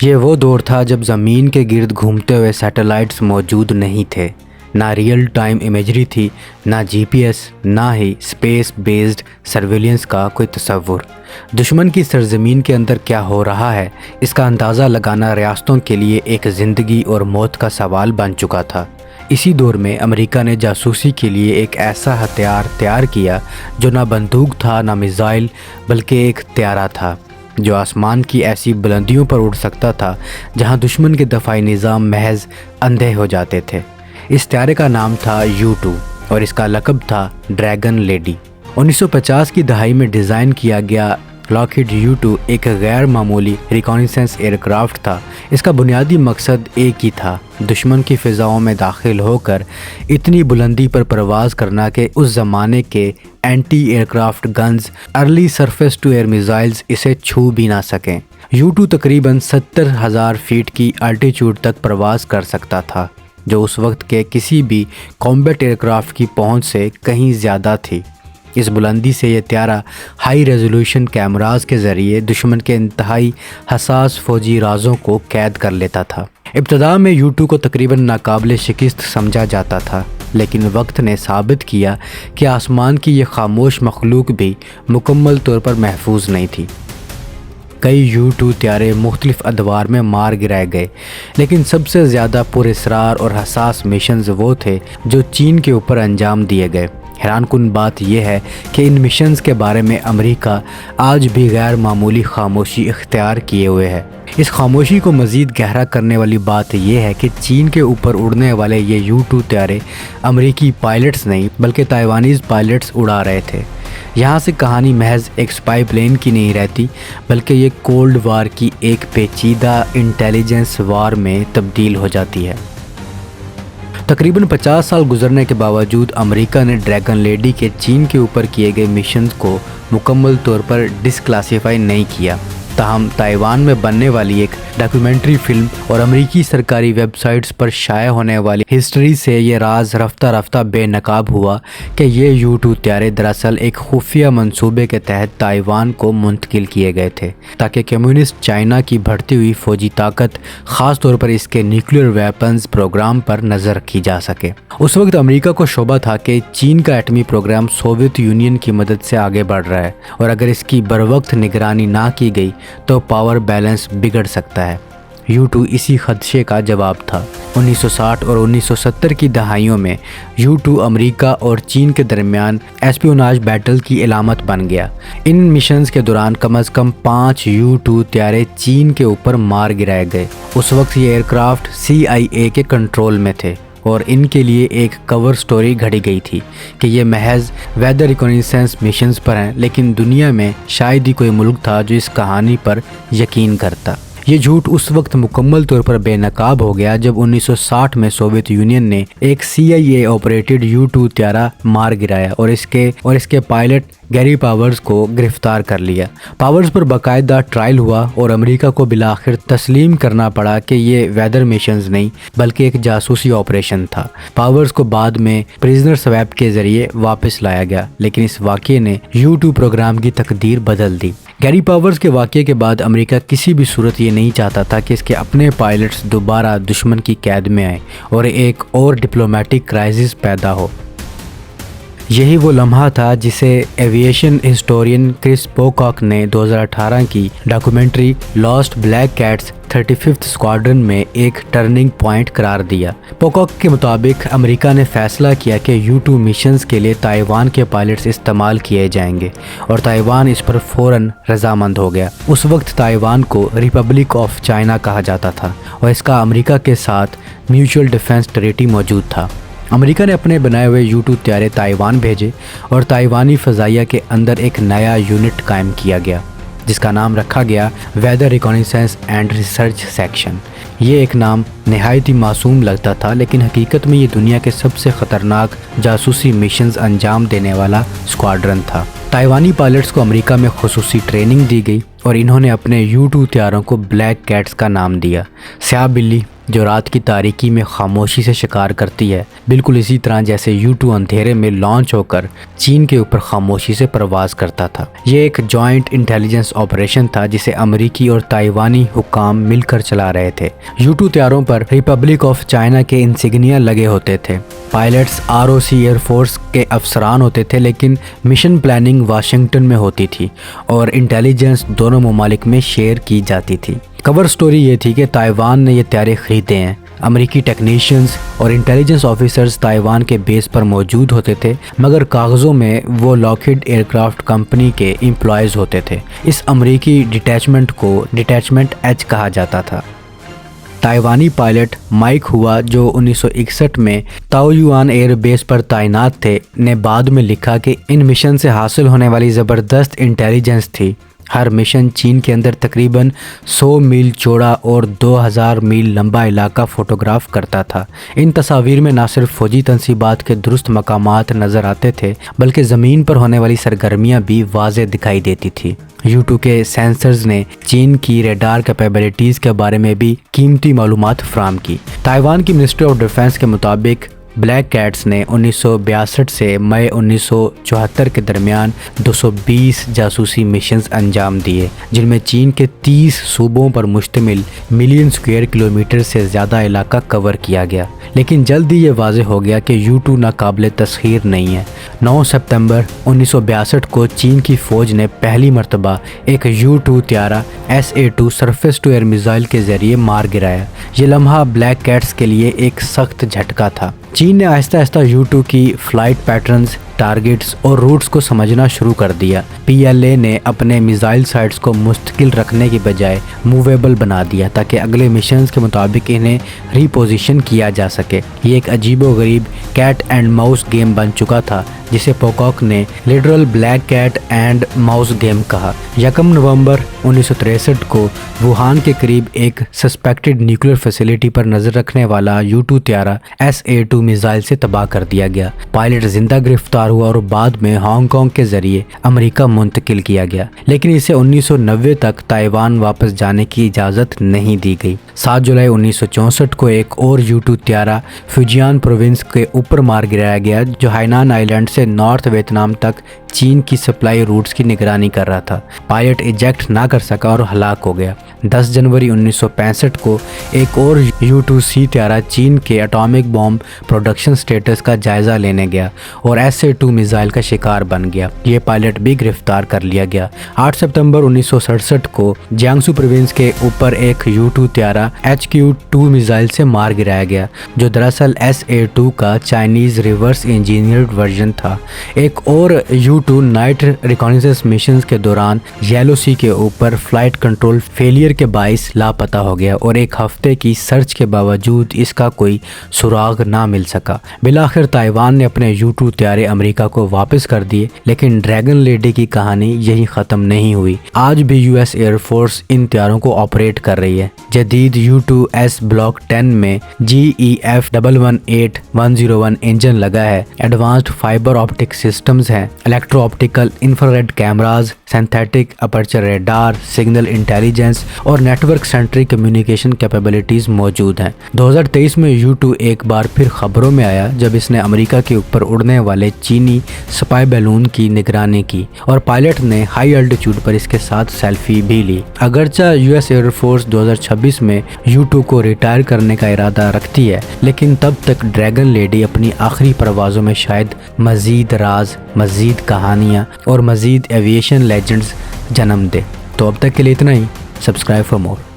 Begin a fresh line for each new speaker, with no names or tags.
یہ وہ دور تھا جب زمین کے گرد گھومتے ہوئے سیٹلائٹس موجود نہیں تھے، نہ ریئل ٹائم امیجری تھی، نہ جی پی ایس، نہ ہی اسپیس بیسڈ سرویلنس کا کوئی تصور۔ دشمن کی سرزمین کے اندر کیا ہو رہا ہے، اس کا اندازہ لگانا ریاستوں کے لیے ایک زندگی اور موت کا سوال بن چکا تھا۔ اسی دور میں امریکہ نے جاسوسی کے لیے ایک ایسا ہتھیار تیار کیا جو نہ بندوق تھا نہ میزائل، بلکہ ایک طیارہ تھا جو آسمان کی ایسی بلندیوں پر اڑ سکتا تھا جہاں دشمن کے دفاعی نظام محض اندھے ہو جاتے تھے۔ اس طیارے کا نام تھا U-2 اور اس کا لقب تھا ڈریگن لیڈی۔ 1950 کی دہائی میں ڈیزائن کیا گیا لاکہیڈ U-2 ایک غیر معمولی ریکانیسنس ایئر کرافٹ تھا۔ اس کا بنیادی مقصد ایک ہی تھا، دشمن کی فضاؤں میں داخل ہو کر اتنی بلندی پر پرواز کرنا کہ اس زمانے کے anti aircraft guns, early surface to air missiles اسے چھو بھی نہ سکیں۔ U-2 تقریباً 70,000 فیٹ کی الٹیچیوڈ تک پرواز کر سکتا تھا، جو اس وقت کے کسی بھی کامبیٹ ایئر کرافٹ کی پہنچ سے کہیں زیادہ تھی۔ اس بلندی سے یہ طیارہ ہائی ریزولوشن کیمراز کے ذریعے دشمن کے انتہائی حساس فوجی رازوں کو قید کر لیتا تھا۔ ابتدا میں U-2 کو تقریباً ناقابل شکست سمجھا جاتا تھا، لیکن وقت نے ثابت کیا کہ آسمان کی یہ خاموش مخلوق بھی مکمل طور پر محفوظ نہیں تھی۔ کئی U-2 طیارے مختلف ادوار میں مار گرائے گئے، لیکن سب سے زیادہ پراسرار اور حساس مشنز وہ تھے جو چین کے اوپر انجام دیے گئے۔ حیران کن بات یہ ہے کہ ان مشنز کے بارے میں امریکہ آج بھی غیر معمولی خاموشی اختیار کیے ہوئے ہے۔ اس خاموشی کو مزید گہرا کرنے والی بات یہ ہے کہ چین کے اوپر اڑنے والے یہ U-2 طیارے امریکی پائلٹس نہیں بلکہ تائیوانیز پائلٹس اڑا رہے تھے۔ یہاں سے کہانی محض ایک سپائی پلین کی نہیں رہتی، بلکہ یہ کولڈ وار کی ایک پیچیدہ انٹیلیجنس وار میں تبدیل ہو جاتی ہے۔ تقریباً 50 سال گزرنے کے باوجود امریکہ نے ڈریگن لیڈی کے چین کے اوپر کیے گئے مشنز کو مکمل طور پر ڈسکلاسیفائی نہیں کیا۔ تاہم تائیوان میں بننے والی ایک ڈاکیومنٹری فلم اور امریکی سرکاری ویب سائٹس پر شائع ہونے والی ہسٹری سے یہ راز رفتہ رفتہ بے نقاب ہوا کہ یہ U-2 طیارے دراصل ایک خفیہ منصوبے کے تحت تائیوان کو منتقل کیے گئے تھے تاکہ کمیونسٹ چائنا کی بڑھتی ہوئی فوجی طاقت، خاص طور پر اس کے نیوکلیر ویپنز پروگرام پر نظر رکھی جا سکے۔ اس وقت امریکہ کو شبہ تھا کہ چین کا ایٹمی پروگرام سوویت یونین کی مدد سے آگے بڑھ رہا ہے، اور اگر اس کی بروقت نگرانی نہ کی گئی تو پاور بیلنس بگڑ سکتا ہے۔ U-2 اسی خدشے کا جواب تھا۔ 1960 اور 1970 کی دہائیوں میں U-2 امریکہ اور چین کے درمیان ایسپیوناج بیٹل کی علامت بن گیا۔ ان مشنز کے دوران کم از کم 5 U-2 طیارے چین کے اوپر مار گرائے گئے۔ اس وقت یہ ایئر کرافٹ CIA کے کنٹرول میں تھے اور ان کے لیے ایک کور سٹوری گھڑی گئی تھی کہ یہ محض ویدر ریکانیسنس مشنز پر ہیں، لیکن دنیا میں شاید ہی کوئی ملک تھا جو اس کہانی پر یقین کرتا۔ یہ جھوٹ اس وقت مکمل طور پر بے نقاب ہو گیا جب 1960 میں سوویت یونین نے ایک CIA آپریٹڈ U-2 طیارہ مار گرایا اور اس کے پائلٹ گیری پاورز کو گرفتار کر لیا۔ پاورز پر باقاعدہ ٹرائل ہوا اور امریکہ کو بالآخر تسلیم کرنا پڑا کہ یہ ویدر مشنز نہیں بلکہ ایک جاسوسی آپریشن تھا۔ پاورز کو بعد میں پریزنر سویپ کے ذریعے واپس لایا گیا، لیکن اس واقعے نے U-2 پروگرام کی تقدیر بدل دی۔ گیری پاورز کے واقعے کے بعد امریکہ کسی بھی صورت یہ نہیں چاہتا تھا کہ اس کے اپنے پائلٹس دوبارہ دشمن کی قید میں آئیں اور ایک اور ڈپلومیٹک کرائسس پیدا ہو۔ یہی وہ لمحہ تھا جسے ایویشن ہسٹورین کرس پوکاک نے 2018 کی documentary lost black cats 35th squadron میں ایک ٹرننگ پوائنٹ قرار دیا۔ پوکاک کے مطابق امریکہ نے فیصلہ کیا کہ U-2 مشنز کے لیے تائیوان کے پائلٹس استعمال کیے جائیں گے اور تائیوان اس پر فوراً رضامند ہو گیا۔ اس وقت تائیوان کو ریپبلک آف چائنا کہا جاتا تھا اور اس کا امریکہ کے ساتھ میوچل ڈیفنس ٹریٹی موجود تھا۔ امریکہ نے اپنے بنائے ہوئے U-2 طیارے تائیوان بھیجے اور تائیوانی فضائیہ کے اندر ایک نیا یونٹ قائم کیا گیا جس کا نام رکھا گیا ویدر ریکانیسنس اینڈ ریسرچ سیکشن۔ یہ ایک نام نہایت ہی معصوم لگتا تھا، لیکن حقیقت میں یہ دنیا کے سب سے خطرناک جاسوسی مشنز انجام دینے والا اسکواڈرن تھا۔ تائیوانی پائلٹس کو امریکہ میں خصوصی ٹریننگ دی گئی اور انہوں نے اپنے U-2 طیاروں کو بلیک کیٹس کا نام دیا۔ سیاہ بلی جو رات کی تاریکی میں خاموشی سے شکار کرتی ہے، بالکل اسی طرح جیسے U2 اندھیرے میں لانچ ہو کر چین کے اوپر خاموشی سے پرواز کرتا تھا۔ یہ ایک جوائنٹ انٹیلیجنس آپریشن تھا جسے امریکی اور تائیوانی حکام مل کر چلا رہے تھے۔ U2 طیاروں پر ریپبلک آف چائنا کے انسگنیا لگے ہوتے تھے۔ پائلٹس ROC ایئر فورس کے افسران ہوتے تھے، لیکن مشن پلاننگ واشنگٹن میں ہوتی تھی اور انٹیلیجنس دونوں ممالک میں شیئر کی جاتی تھی۔ کور سٹوری یہ تھی کہ تائیوان نے یہ طیارے خریدے ہیں۔ امریکی ٹیکنیشینز اور انٹیلیجنس آفیسرز تائیوان کے بیس پر موجود ہوتے تھے، مگر کاغذوں میں وہ لاکہیڈ ایئرکرافٹ کمپنی کے امپلائیز ہوتے تھے۔ اس امریکی ڈٹیچمنٹ کو ڈٹیچمنٹ H کہا جاتا تھا۔ تائیوانی پائلٹ مائک ہوا جو 1961 میں تاؤیوان ایئر بیس پر تعینات تھے، نے بعد میں لکھا کہ ان مشن سے حاصل ہونے والی زبردست انٹیلیجنس تھی۔ ہر مشن چین کے اندر تقریباً 100 میل چوڑا اور 2000 میل لمبا علاقہ فوٹوگراف کرتا تھا۔ ان تصاویر میں نہ صرف فوجی تنصیبات کے درست مقامات نظر آتے تھے، بلکہ زمین پر ہونے والی سرگرمیاں بھی واضح دکھائی دیتی تھی۔ U2 کے سینسرز نے چین کی ریڈار کیپیبلٹیز کے بارے میں بھی قیمتی معلومات فراہم کی۔ تائیوان کی منسٹری آف ڈیفنس کے مطابق بلیک کیٹس نے 1962 سے مئی 1974 کے درمیان 220 جاسوسی مشنز انجام دیے، جن میں چین کے 30 صوبوں پر مشتمل ملین اسکوائر کلومیٹر سے زیادہ علاقہ کور کیا گیا۔ لیکن جلد ہی یہ واضح ہو گیا کہ U2 ناقابل تسخیر نہیں ہے۔ 9 ستمبر 1962 کو چین کی فوج نے پہلی مرتبہ ایک U2 طیارہ SA-2 surface to year missile کے ذریعے مار گرایا۔ یہ لمحہ بلیک کیٹس کے لیے ایک سخت جھٹکا تھا۔ چین نے آہستہ آہستہ U2 کی فلائٹ پیٹرنز، ٹارگٹس اور روٹس کو سمجھنا شروع کر دیا۔ PLA نے اپنے میزائل سائٹس کو مستقل رکھنے کی بجائے موویبل بنا دیا تاکہ اگلے مشنز کے مطابق انہیں ری پوزیشن کیا جا سکے۔ یہ ایک عجیب و غریب کیٹ اینڈ ماؤس گیم بن چکا تھا جسے پوکاک نے literal black cat and mouse game کہا۔ 1 نومبر 1963 کو ووہان کے قریب ایک سسپیکٹڈ نیوکلیر فیسلٹی پر نظر رکھنے والا U2 طیارہ SA-2 میزائل سے تباہ کر دیا گیا۔ پائلٹ زندہ گرفتار ہوا اور بعد میں ہانگ کانگ کے ذریعے امریکہ منتقل کیا گیا، لیکن اسے 1990 تک تائیوان واپس جانے کی اجازت نہیں دی گئی۔ 7 جولائی 1964 کو ایک اور U2 طیارہ فوجیان پروونس کے اوپر مار گرایا گیا جو ہائنان آئیلینڈ سے نارتھ ویتنام تک چین کی سپلائی روٹس کی نگرانی کر رہا تھا۔ پائلٹ ایجیکٹ نہ کر سکا اور ہلاک ہو گیا۔ 10 جنوری 1965 کو ایک اور U2C طیارہ چین کے اٹامک بام پروڈکشن سٹیٹس کا جائزہ لینے گیا اور SA-2 میزائل کا شکار بن گیا۔ یہ پائلٹ بھی گرفتار کر لیا گیا۔ 8 ستمبر 1967 کو جیانگسو پروونس کے اوپر ایک U2 طیارہ HQ-2 میزائل سے مار گرایا گیا جو دراصل SA-2 کا چائنیز ریورس انجینئرڈ ورژن تھا۔ ایک اور U2 نائٹ ریکانیسنس مشنز کے دوران یلو سی کے اوپر فلائٹ کنٹرول فیلئر کے باعث لاپتہ ہو گیا اور ایک ہفتے کی سرچ کے باوجود اس کا کوئی سراغ نہ مل سکا۔ بالآخر تائیوان نے اپنے U2 طیارے امریکہ کو واپس کر دیے، لیکن ڈریگن لیڈی کی کہانی یہی ختم نہیں ہوئی۔ آج بھی US ایئر فورس ان طیاروں کو آپریٹ کر رہی ہے۔ جدید U2S بلاک 10 میں GEF 118-101 انجن لگا ہے، ایڈوانسڈ فائبر آپٹک سسٹمز ہیں، electro optical infrared cameras, synthetic aperture radar, signal intelligence اور network centric communication capabilities موجود ہیں۔ 2023 میں U2 ایک بار پھر خبروں میں آیا جب اس نے امریکہ کے اوپر اڑنے والے چینی سپائی بیلون کی نگرانی کی اور پائلٹ نے ہائی الٹیٹیوڈ پر اس کے ساتھ سیلفی بھی لی۔ اگرچہ US ایئر فورس 2026 میں U2 کو ریٹائر کرنے کا ارادہ رکھتی ہے، لیکن تب تک ڈریگن لیڈی اپنی آخری پروازوں میں شاید مزید راز، مزید کہانیاں اور مزید ایویشن لیجنڈز جنم دے۔ تو اب تک کے لیے اتنا ہی۔ Subscribe for more.